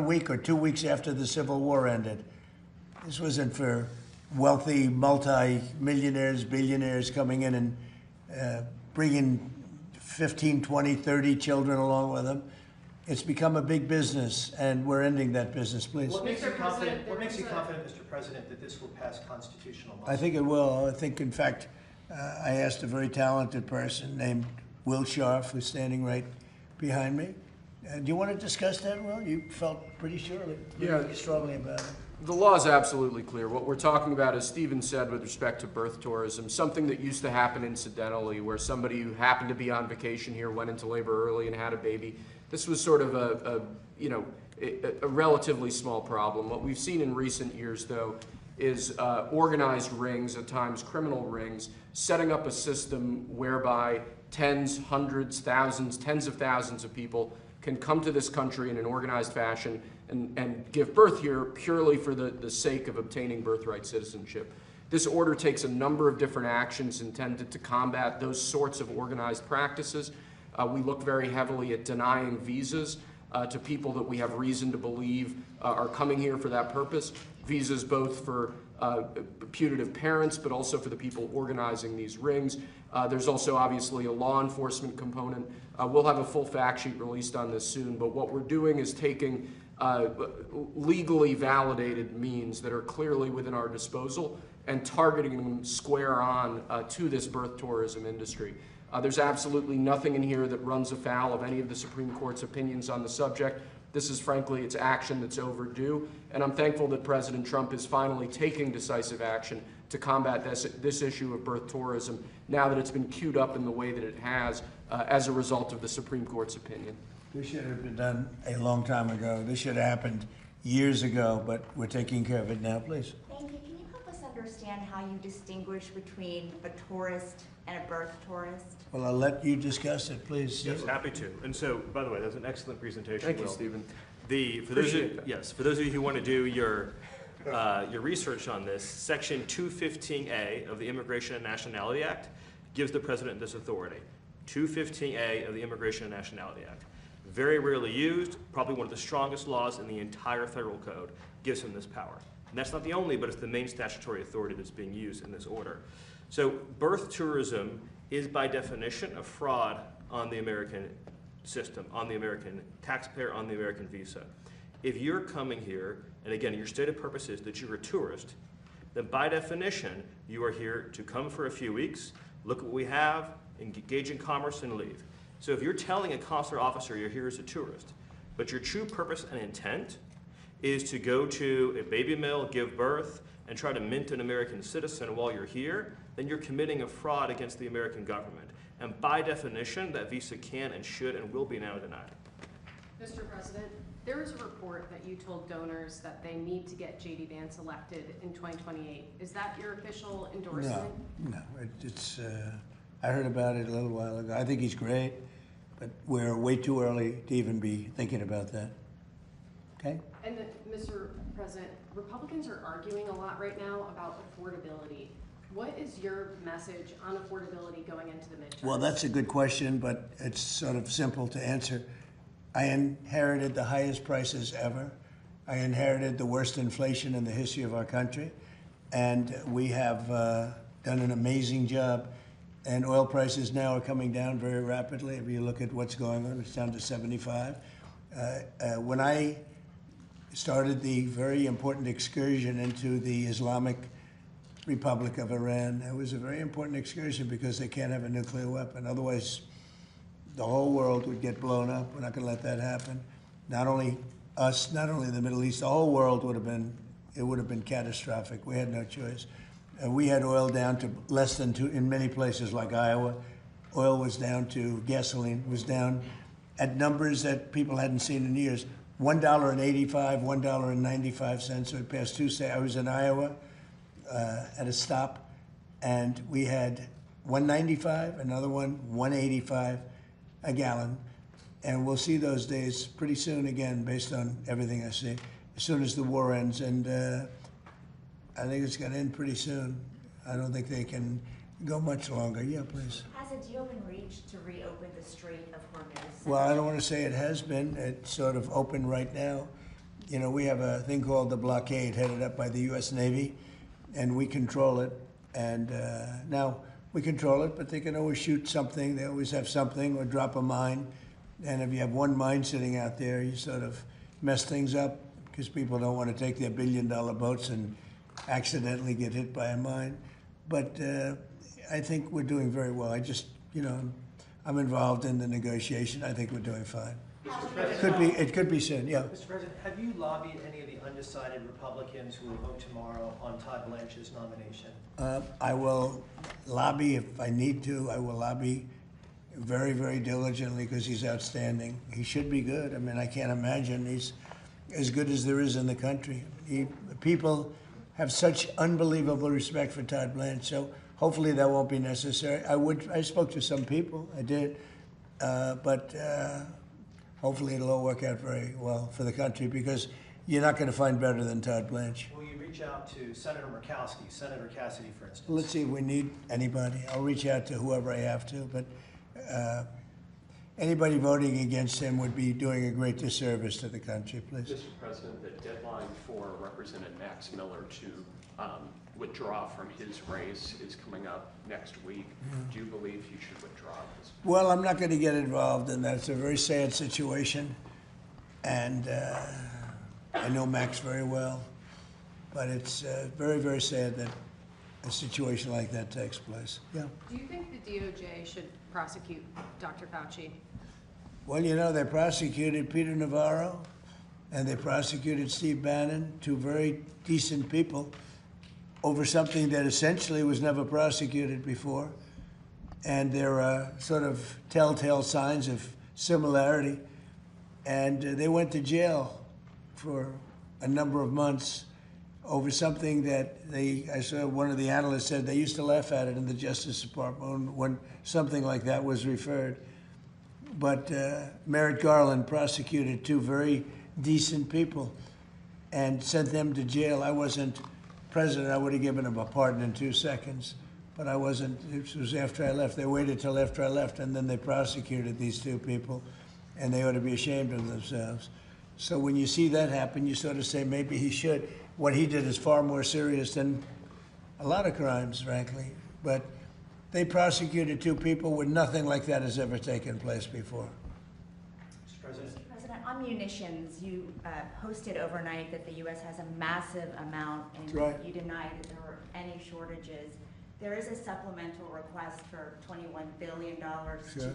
week or 2 weeks after the Civil War ended. This wasn't for wealthy multi-millionaires, billionaires coming in and bringing 15, 20, 30 children along with them. It's become a big business, and we're ending that business, please. What makes you confident, Mr. President, that this will pass constitutional muster? I think it will. I think, in fact, I asked a very talented person named Will Scharf, who's standing right behind me. Do you want to discuss that, Will? You felt pretty strongly about it. The law is absolutely clear. What we're talking about, as Stephen said, with respect to birth tourism, something that used to happen incidentally, where somebody who happened to be on vacation here went into labor early and had a baby. This was sort of a relatively small problem. What we've seen in recent years, though, is organized rings, at times criminal rings, setting up a system whereby tens, hundreds, thousands, tens of thousands of people can come to this country in an organized fashion and give birth here purely for the sake of obtaining birthright citizenship. This order takes a number of different actions intended to combat those sorts of organized practices. We look very heavily at denying visas to people that we have reason to believe are coming here for that purpose. Visas both for putative parents, but also for the people organizing these rings. There's also obviously a law enforcement component. We'll have a full fact sheet released on this soon, but what we're doing is taking legally validated means that are clearly within our disposal and targeting them square on to this birth tourism industry. There's absolutely nothing in here that runs afoul of any of the Supreme Court's opinions on the subject. This is, frankly, it's action that's overdue, and I'm thankful that President Trump is finally taking decisive action to combat this issue of birth tourism now that it's been queued up in the way that it has as a result of the Supreme Court's opinion. This should have been done a long time ago. This should have happened years ago, but we're taking care of it now, please. Thank you. Can you help us understand how you distinguish between a tourist and a birth tourist? Well, I'll let you discuss it, please. Yes, happy to. And so, by the way, that was an excellent presentation. Thank you, Stephen. For those of you who want to do your research on this, Section 215A of the Immigration and Nationality Act gives the president this authority. 215A of the Immigration and Nationality Act. Very rarely used, probably one of the strongest laws in the entire federal code, gives him this power. And that's not the only, but it's the main statutory authority that's being used in this order. So birth tourism is by definition a fraud on the American system, on the American taxpayer, on the American visa. If you're coming here, and again, your stated purpose is that you're a tourist, then by definition, you are here to come for a few weeks, look at what we have, engage in commerce, and leave. So if you're telling a consular officer you're here as a tourist, but your true purpose and intent is to go to a baby mill, give birth, and try to mint an American citizen while you're here, then you're committing a fraud against the American government. And by definition, that visa can and should and will be now denied. Mr. President, there was a report that you told donors that they need to get J.D. Vance elected in 2028. Is that your official endorsement? No. I heard about it a little while ago. I think he's great, but we're way too early to even be thinking about that. Okay? And Mr. President, Republicans are arguing a lot right now about affordability. What is your message on affordability going into the midterms? Well, that's a good question, but it's sort of simple to answer. I inherited the highest prices ever. I inherited the worst inflation in the history of our country. And we have done an amazing job. And oil prices now are coming down very rapidly. If you look at what's going on, it's down to 75. When I started the very important excursion into the Islamic Republic of Iran, it was a very important excursion because they can't have a nuclear weapon. Otherwise, the whole world would get blown up. We're not going to let that happen. Not only us, not only the Middle East, the whole world would have been catastrophic. We had no choice. We had oil down to less than $2, in many places like Iowa. Oil was down to, gasoline was down at numbers that people hadn't seen in years. $1.85, $1.95. So it passed Tuesday. I was in Iowa at a stop, and we had $1.95, another one, $1.85 a gallon. And we'll see those days pretty soon again, based on everything I see, as soon as the war ends. And I think it's going to end pretty soon. I don't think they can go much longer. Yeah, please. Has a deal been reached to reopen the Strait of Hormuz? Well, I don't want to say it has been. It's sort of open right now. you know, we have a thing called the blockade headed up by the U.S. Navy, and we control it. And now we control it, but they can always shoot something. They always have something or drop a mine. And if you have one mine sitting out there, you sort of mess things up because people don't want to take their billion-dollar boats and accidentally get hit by a mine. But I think we're doing very well. I just, you know, I'm involved in the negotiation. I think we're doing fine. It could be soon, yeah. Mr. President, have you lobbied any of the undecided Republicans who will vote tomorrow on Todd Blanche's nomination? I will lobby if I need to. I will lobby very, very diligently because he's outstanding. He should be good. I mean, I can't imagine he's as good as there is in the country. People have such unbelievable respect for Todd Blanche, so hopefully that won't be necessary. I spoke to some people, I did, but hopefully it'll all work out very well for the country because you're not going to find better than Todd Blanche. Will you reach out to Senator Murkowski, Senator Cassidy, for instance? Let's see if we need anybody. I'll reach out to whoever I have to, but anybody voting against him would be doing a great disservice to the country, please. Mr. President, the deadline for Representative Max Miller to withdraw from his race is coming up next week. Do you believe he should withdraw this? Well, I'm not going to get involved in that. It's a very sad situation, and I know Max very well, but it's very, very sad that a situation like that takes place. Yeah. Do you think the DOJ should prosecute Dr. Fauci? Well, you know, they prosecuted Peter Navarro, and they prosecuted Steve Bannon, two very decent people, over something that essentially was never prosecuted before. And there are sort of telltale signs of similarity. And they went to jail for a number of months over something that I saw one of the analysts said they used to laugh at it in the Justice Department when something like that was referred. But Merrick Garland prosecuted two very decent people and sent them to jail. I wasn't president. I would have given him a pardon in 2 seconds, but I wasn't. It was after I left. They waited till after I left, and then they prosecuted these two people, and they ought to be ashamed of themselves. So when you see that happen, you sort of say maybe he should. What he did is far more serious than a lot of crimes, frankly. But they prosecuted two people when nothing like that has ever taken place before. Mr. President? Mr. President, on munitions, you posted overnight that the U.S. has a massive amount, and That's right. you denied that there were any shortages. There is a supplemental request for $21 billion Sure. to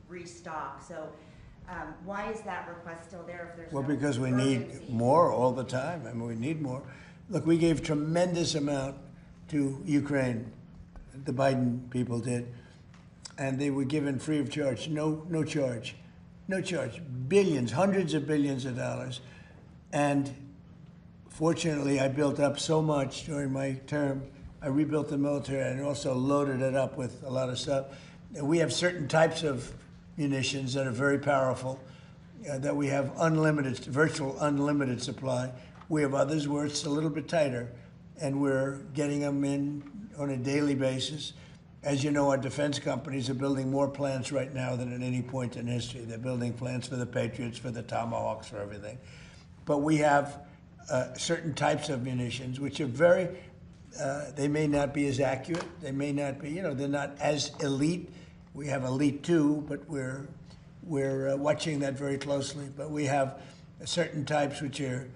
restock. So why is that request still there if there's Well, no because we urgency? need more all the time. I mean, we need more. Look, we gave tremendous amount to Ukraine. The Biden people did. And they were given free of charge. No charge. No charge. Billions, hundreds of billions of dollars. And fortunately, I built up so much during my term. I rebuilt the military and also loaded it up with a lot of stuff. And we have certain types of munitions that are very powerful, that we have unlimited, virtual unlimited supply. We have others where it's a little bit tighter, and we're getting them in on a daily basis. As you know, our defense companies are building more plants right now than at any point in history. They're building plants for the Patriots, for the Tomahawks, for everything. But we have certain types of munitions, which are very, they may not be as accurate. They may not be, they're not as elite. We have elite too, but we're watching that very closely. But we have certain types which are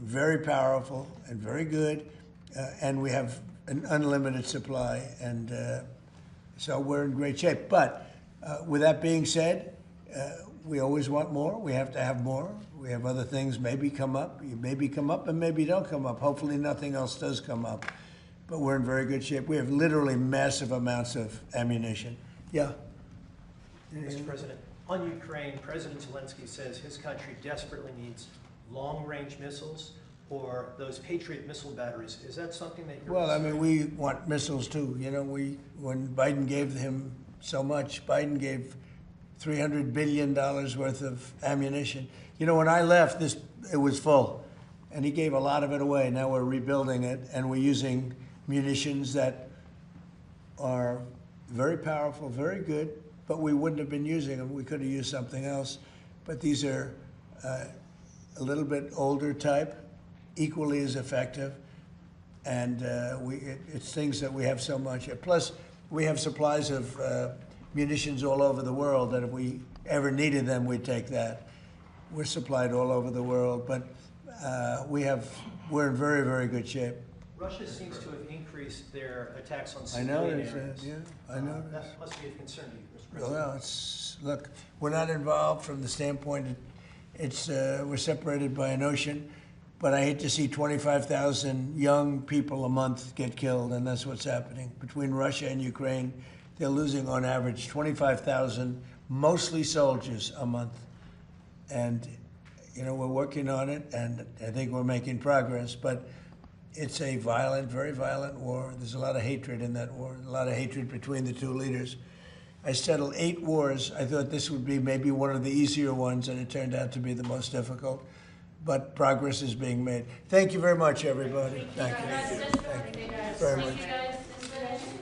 very powerful and very good, and we have an unlimited supply, and so we're in great shape. But with that being said, we always want more. We have to have more. We have other things maybe come up. You maybe come up and maybe don't come up. Hopefully nothing else does come up. But we're in very good shape. We have literally massive amounts of ammunition. Yeah. Mr. President, on Ukraine, President Zelensky says his country desperately needs long-range missiles or those Patriot missile batteries. Is that something that you're... Well, I mean, we want missiles too. When Biden gave him so much, Biden gave $300 billion worth of ammunition. When I left, it was full, and he gave a lot of it away. Now we're rebuilding it, and we're using munitions that are very powerful, very good, but we wouldn't have been using them. We could have used something else. But these are a little bit older type, equally as effective. And it's things that we have so much. Plus, we have supplies of munitions all over the world that if we ever needed them, we'd take that. We're supplied all over the world, but we're in very, very good shape. Russia seems to have increased their attacks on I civilian noticed areas. that, yeah, I noticed. That must be of concern to you, Mr. President. Well, look, we're not involved from the standpoint we're separated by an ocean, but I hate to see 25,000 young people a month get killed, and that's what's happening. Between Russia and Ukraine, they're losing on average 25,000, mostly soldiers, a month. And, we're working on it, and I think we're making progress, but it's a violent, very violent war. There's a lot of hatred in that war, a lot of hatred between the two leaders. I settled 8 wars. I thought this would be maybe one of the easier ones, and it turned out to be the most difficult. But progress is being made. Thank you very much, everybody. Thank you. Thank you very much.